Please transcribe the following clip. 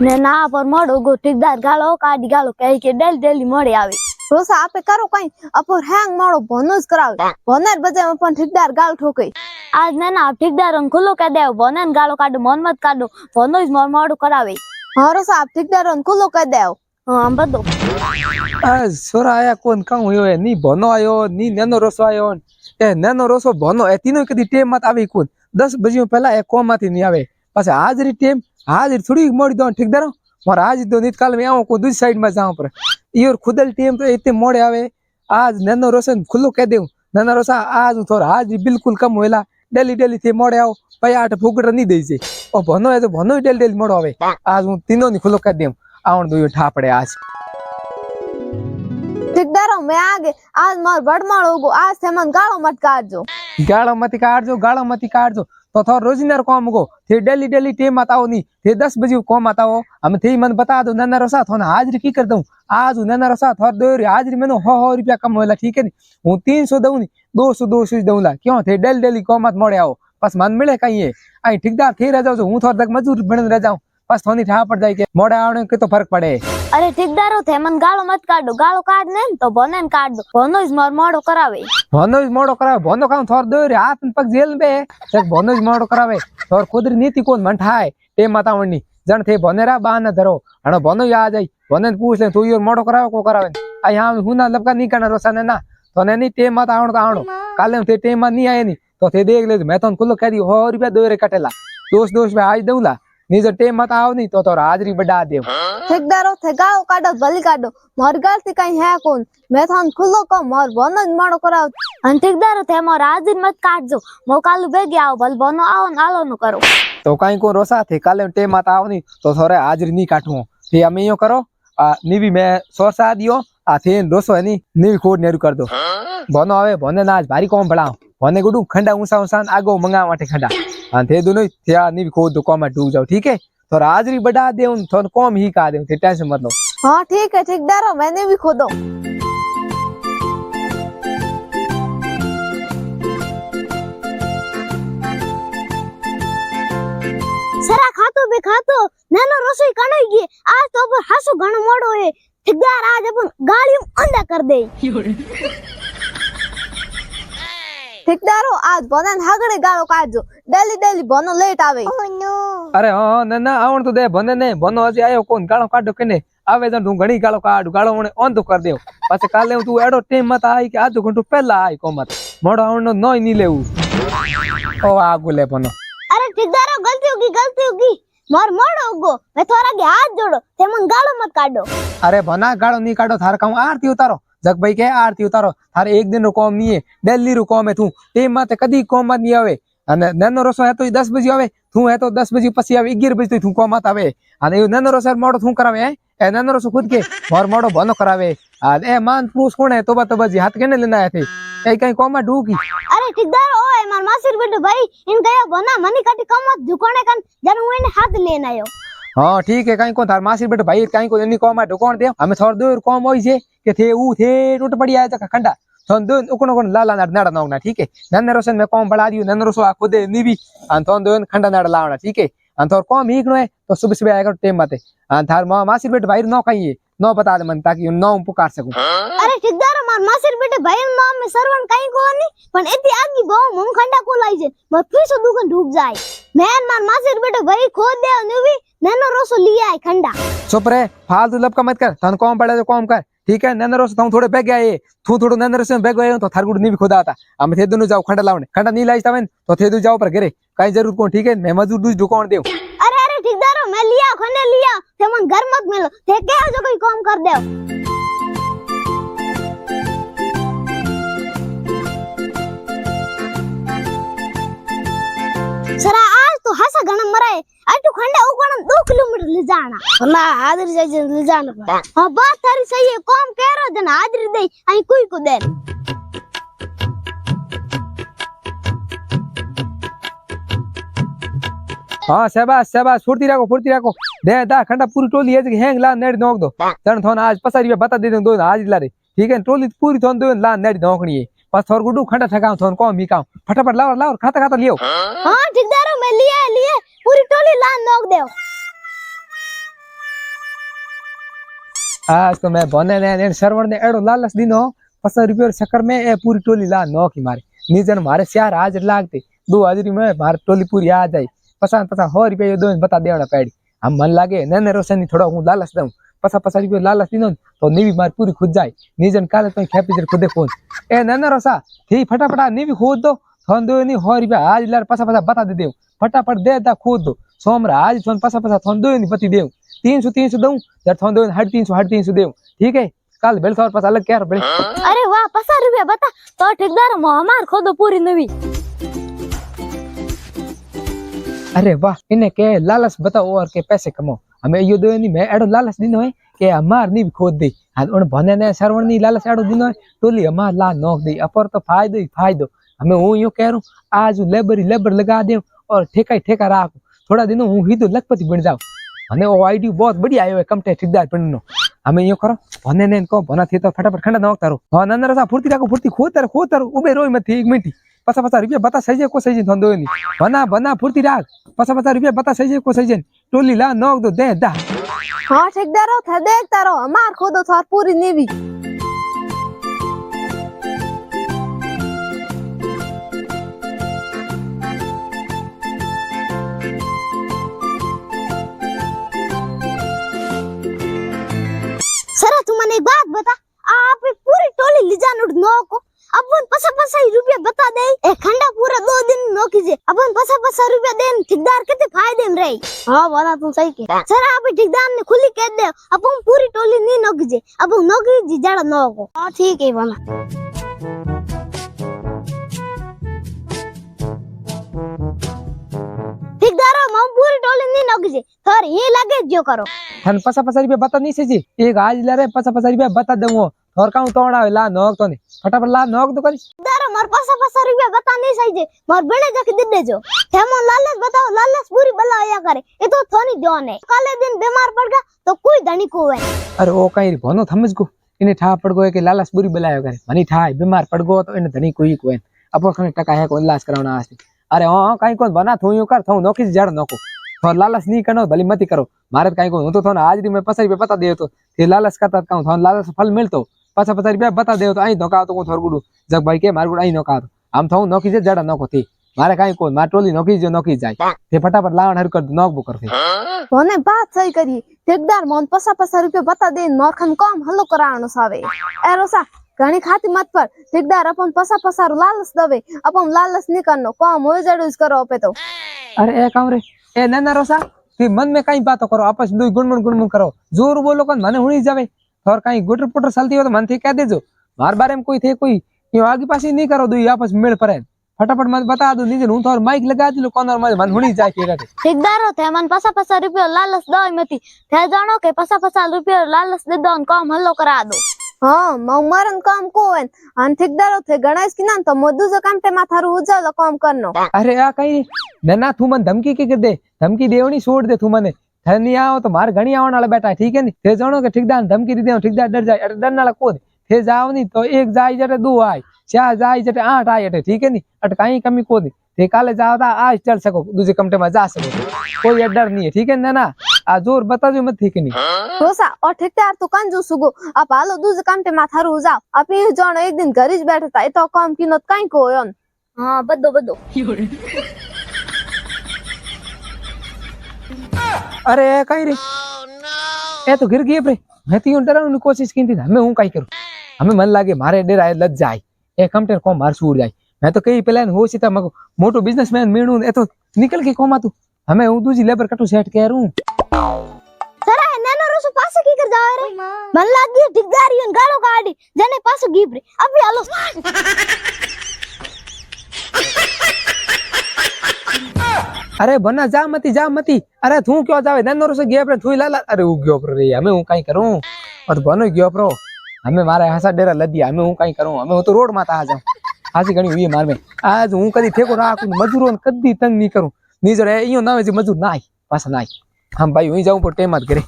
ને ના પર મોડો ગો ઠીકદાર ગાળો કાઢી ગાળો કહે કે ડેલી મોડે આવે રોસા આપે કરો કઈ અપર હેંગ મોડો ભનો જ કરાવે ભનેર બજે પણ ઠીકદાર ગાળ ઠોકે આજ ને ના ઠીકદાર ખુલ્લો કહી દેવ ભને ગાળો કાઢો મન મત કાઢો ભનો જ મોડું કરાવે હા રોસા આપ ઠીકદાર ખુલ્લો કહી દેવ હા બધો આ સોરા આયા કોણ કાં હોય ની ભનો આયો ની નેનો રોસો આયો એ નેનો રોસો ભનો એ તીનો કદી ટેમ મત આવી કોણ 10 બજે પહેલા એ કોમાંથી ની આવે પછી હાજરી ટેમ હાજરી થોડી મોડી દો ઠીકદાર મારા આજ તો નીત કાલ મે આવો કો દૂસરી સાઈડ માં જાઉં પર ઈયોર ખુદલ ટેમ તો એતે મોડે આવે આજ નેનો રોશન ખુલ્લો કહી દેવ નેનો રોસા આજ થોડા હાજરી બિલકુલ કમ હોયલા ડેલી થી મોડે આવો પછી 8 ફૂગડા ની દઈ છે ઓ ભનો એ તો ભનો ડેલી મોડો આવે આજ હું તીનો ની ખુલ્લો કહી દેવ આવણ દોયો ઠાપડે આજ ઠીકદાર મે આગે આજ માર બડમાળ ઉગો આજ તે મન ગાળો મત કાઢજો ગાળો મતી કાઢજો તો થોર રોજનાર કોમ ગો તે ડેલી ટેમ આતાઓ ની તે 10 બजे કોમ આતાઓ અમે તે मन बता दो नन्ना रसा थोना हाजिरी की कर दूं आज नन्ना रसा थोर दो हाजिरी मैंने 100 रुपया कम होला ठीक है नी हूं 300 दूं नी 200 दूं ला क्यों थे डेली कोम मत मोड़े आओ बस मन मिले कहीं है आई ठीकदार थे रह जाओ हूं थोर तक मजदूर बन रह जाऊं बस थोनी ठा पड़ जाए के मोड़े आवने के तो फर्क पड़े अरे ठेकेदारो थे मन गाळो मत काढो गाळो काढ ने तो भने ने काढ दो भनो ज मोड़ो करावे भनो काम थोर दो रे हाथ पग जेल में एक भनो ज मोड़ो करावे थोर खुद नीति कोन मन ठाए टेम मातावणी जण थे भनेरा बा न धरो अण भनो आ जाई भने पूछ ले तू यो मोड़ो करावे को करावे आ यहां हुना लबका नहीं करना रोसने ना तो ने नी टेम माता आवण तो आवणो काले थे टेम मा नहीं आए नी तो थे देख ले मैं तो खुल्लो कह दी 100 रुपया दो रे कटेला दोस्त में आज दूंला निजर टेम मत आओ नहीं तो हाजरी बढ़ा दे ठेकेदारो थे गाळो काढो भली काढो मोर गलती कहीं है कौन मैं थान खुल्लो को मोर भनो ज मोड़ो कराव अन ठेकेदारो थे मोर हाजिरी मत काटजो मो कालू बेगे आओ भल भनो आओ न आलो न करो तो कहीं को रोसा थे काले टेम मत आओ नहीं तो थोड़े हाजरी नहीं काटू थे अमे यो करो नीवी मैं सोसा दियो आ थे रोसो है नी नीवी कोड नेरू कर दो भनो आवे भने ना आज भारी कोम बढ़ाओ भने गुडू खंडा ऊंसा आगो मंगा माटे खंडा हां थे दोनों थे नीवी कोड दो कोम डूब जाओ ठीक है तो हाजरी बढ़ा दे उन थोन कोम ही का दे थे टेंशन मत लो हां ठीक है ठेकेदारो मैंने भी खोदो सरा खातो बे खातो नानो रसोई कणाई गई आज तो पर हासु घणो मोड़ो है ठेकेदार आज अपन गालियों अंधा कर दे ठेकेदारो आज भने हागड़े गाळो काढजो डेली भनो लेट आवे अरे हां ना आवण तो दे भने ने भनो अजी आयो कोन गाळो काढो केने आवे जण तू घणी गाळो काढ गाळो मने ऑन तो कर देव पाछे काले तू एडो टेम मत आई के आधो घंटो पहला आई कोमत मोड़ो आवण नोय नी लेऊ ओ आगु ले भनो अरे ठेकेदारो गलती होगी मोर मोड़ो गो मैं थोड़ा के हाथ जोड़ो ते मन गालो मत काढो अरे भना गाळो नी काढो थार कहूं आरती उतारो जग भाई के आरती उतारो थारे एक दिन रो काम नहीं है डेली रो काम है तू टेम माते कदी काम नहीं आवे अने ननो रोसो है तो 10 बजे आवे तू है तो 10 बजे पसी आवे 11 बजे तू काम आवे अने ननो रोसो मोड़ो तू करावे है ए ननो रोसो खुद के मोर मोड़ो भनो करावे ए मान पुरुष कोण है तो जी हाथ केने लेना आए थे ए कहीं काम ढूकी अरे ठेकेदार ओए मार मासिर बेटो भाई इन गया बना मनी काटी कमत झुकोने कन जन हुए ने हाथ लेन आयो हां ठीक है कहीं को थार मासिर बेटो भाई कहीं को एनी काम ढुकोण दे हमें थोड़ दूर काम होई छे के थे ऊ थे टूट पड़ी आए तो खंडा थोन दोन उकोन कोन लाला नाड़ा नौना ठीक है नन्ने रोशन में काम बढ़ा दियो नन्ने रोसो खुद नीवी अन थोन दोन खंडा नाड़ा लावना ठीक है अन थोर काम हीकनो है तो सुबह आएगा टेम माते अन थार मासिर बेटो भाई नो कहीं नो बता दे मन ताकि नो पुकार सकूं अरे ठेकेदार मार मासिर बेटे भाई नाम में सरवन कहीं को नहीं पण एती आगी बो मम खंडा को लाई जे मत फिर से दुकान डूब जाए मैन मार मासिर बेटे भाई खोद दे नीवी नन्नो रोसो लिया है खंडा चुप रे फालतू लपका मत कर तन काम पड़े तो काम कर ठीक है नन्नो रोसो तू थोड़े बैग आए तू थोड़ो नन्नो रोसो बैग आए तो थार गुड नी भी खुदा आता हम थे दोनों जाओ खंडा लावने खंडा नी लाइस तवन तो थे दो जाओ पर घरे कहीं जरूर को ठीक है मैं मजदूर दूज दुकान देऊ अरे ठेकेदार मैं लिया खंडा लिया ते मन घर मत मिलो थे के जो कोई काम कर दे सरा आज तो हसा घणा मराए आटू खंडा उकोण 2 किलोमीटर ले जाना ना हाजरी जाए ले जाना हां बात थारी सही है काम केरो जन हाजरी दे आई कोई को दे हां शाबाश फुर्ती रखो दे दा खंडा पूरी टोली है हैंग ला नेड नोक दो तन थोन आज 50 रुपया बता दे दो आज ला रे ठीक है टोली पूरी थोन दो ला नेड नोकनी है बस थोर गुडू खंडा ठकाओ थोन को मी काम फटाफट लाओ खाता लियो हां ठेकेदार मैं लिया पूरी टोली ला नोक देओ आज तो मैं बोने ने सरवण ने एडो लालच दीनो 50 रुपया चक्कर में ए पूरी टोली ला नौकी मारे नीजन मारे चार हाजिर लागते 2 हाजिरी में मारे टोली पूरी आ जाए 50 रुपया दो बता देवड़ा पैडी हम मन लागे ने रोशन थोड़ा हूँ लालच दूं 50 रुपया लालच दीनो तो नीवी मार पूरी खुद जाए नीजन काले तो खेपी खुदे फोन ए ने रोसा थी फटाफटा नीवी खोद दो थोन दो नहीं 100 रुपया आज लार 50 बता दे दे फटाफट दे दा खोद दो सोमरा आज थोन 50 थोन दो नहीं बती देव 300 दूं यार थोन दो 350 देव ठीक है काल बेल सौ पास अलग क्या बेल अरे वाह 50 रुपया बता तो ठेकेदार हमार खोदो पूरी नवी। अरे वाह इन्हें के लालच बताओ और के पैसे कमाओ हमें यो दो नहीं मैं एडो लालच दिनो है के हमार नी खोद दे उन भने ने सरवण नी लालच एडो दिनो है टोली हमार ला नोक दे अपर तो फायदो ही फायदो हमें हूँ यो कह रहा आज लेबर लगा दे और ठेका राख थोड़ा दिन हूँ ही तो लखपति बन जाओ અને ઓ આઈડી बहुत बढ़िया आयो है कमटे ठेकेदार पिंडनो हमें यो करो भने ने को भना थी तो फटाफट खंडा नोक तारो हां नंदर सा फुर्ती राखो फुर्ती खो तारो उबे रोई मत 1 मिनट 50 रुपया बता सही को सही थन दो नी बना फुर्ती राख 50 रुपया बता सही को सही टोली ला नोक दो दे दा हाँ ठेकेदारो थे देख तारो हमार खोदो थार पूरी नीवी। सरा तू मने एक बात बता आप पूरी टोली लिजान उठ नो को अपन 50 रुपया बता दे ए खंडा पूरा 2 दिन नो कीजे अपन 50 रुपया देन ठेकेदार कितने फायदे में रही। हां बोला तू सही के सरा आप ठेकेदार ने खुली कह दे अपन पूरी टोली नी नो कीजे अब नो कीजे जड़ा नो को। हां ठीक है बोला ठेकेदार हम पूरी टोली नी नो कीजे थोर ये लगे जो करो थन 50 रुपया बता नहीं सही एक आज ले रे 50 रुपया बता दूंगा और काऊ तोड़ा ला नोक तो नहीं फटाफट ला नोक तो करी दारा मोर 50 रुपया बता नहीं सही जे मोर बने जाके दे दे जो थेमो लालच बताओ लालच पूरी बलाया करे ये तो थोनी जोन है काले दिन बीमार पड़ गया तो कोई धनी को है। अरे ओ कहीं भनो थमज को इने ठा पड़ गयो के लालच बुरी बलायो करे मनी ठा बीमार पड़ गयो तो इने धनी कोई को अपो खने टका है को इलाज करावना आस्ते अरे हां कहीं कोन बना थू यो कर थू नोकी जड़ नोको और लालच नहीं करनो भली मती करो मारे कहीं को तो थोन आज री में 50 रुपया बता दे तो ये लालच करता कहूं थोन लालच फल मिलतो 50 रुपया बता दे तो आई धोका तो को थोर गुडू जग भाई के मार गुड आई नोका हम थू नोकी जे जड़ नोको थी मारे कहीं को मार टोली नोकी जो नोकी जाए ते फटाफट लावन हर कर नोक बो करथे भने बात सही करी ठेकेदार मोन 50 रुपया बता दे नोखन कम हल्लो कराणो सावे एरोसा घणी खाती मत पर ठेकेदार अपन 50 लालच दवे अपन लालच नहीं करनो कम हो जड़ूस करो पे तो। अरे ए काम रे ए नन्ना रोसा ते मन में कहीं बात करो आपस दो गुणमुन करो जोर बोलो कौन माने हुई जावे और कहीं गुटर पुटर चलती हो तो मन थे कह देजो मार बारे में कोई थे कोई यो आगे पासे नहीं करो दो आपस मेल परे फटाफट मत बता दो नहीं हूं तो माइक लगा दिलो कौन और मन हुई जाए के ठेकेदार थे मन 50 रुपया लालच दो मती थे जानो के 50 रुपया लालच दे दो कम हल्लो करा दो। हाँ मरन काम को है अन ठेकेदार थे गणेश की ना तो मोदू जो काम ते माथारू उजालो काम करनो। अरे आ कहीं नन्ना तू मन धमकी के दे धमकी देवनी छोड़ दे तू मने थे नहीं आओ तो मार घणी आवन वाला बैठा ठीक है नी थे जानो के ठेकेदार धमकी दी दे ठेकेदार डर जाए अरे डरने वाला को थे जाओ नहीं तो एक जाए जटे 2 आए 4 जाए जटे 8 आए अटे ठीक है नी अट कहीं कमी को दे थे काले जाओ था आज चल सको दूसरे कमटे में जा सको कोई डर नहीं है ठीक है ना आ जोर बता जो मत ठीक नहीं रोसा और ठेकेदार तो कंजू सुगो आप हालो दूसरे काम ते माथारू जाओ आप ये जानो एक दिन घर ही बैठे था तो काम की नत कहीं को होन। हां बदो अरे कहीं रे ए तो गिर गई रे मैं तो डराने की कोशिश की थी हमें हूं कहीं करूं हमें मन लागे मारे डेरा लग जाए ए कमटे को मार सूड़ जाए मैं तो कई प्लान हो सीता मगो मोटो बिजनेसमैन मेणू ए तो निकल के कोमा तू हमें हूं दूजी लेबर कटू सेट कह रहूं सरा नैनो रोसो पासे की कर जावे रे मन लागी ठेकेदार यन गालो काडी जने पासो गीप रे अभी आलो अरे बना जा मती अरे तू क्यों जावे नैनो रोसो गया पर थू लाला अरे उ गयो पर रे हमें हूं कहीं करूं और बनो गयो पर हमें मारे हसा डेरा लदिया हमें हूं कहीं करूं हमें तो रोड माता आ जाऊं आजी घणी हुई मार में आज हूं कदी ठेको राख मजूरों कदी तंग नहीं करूं नी जरे इयो ना मजूर ना आई पास ना आई हम भाई हुई जाऊं पर टेम मत करे।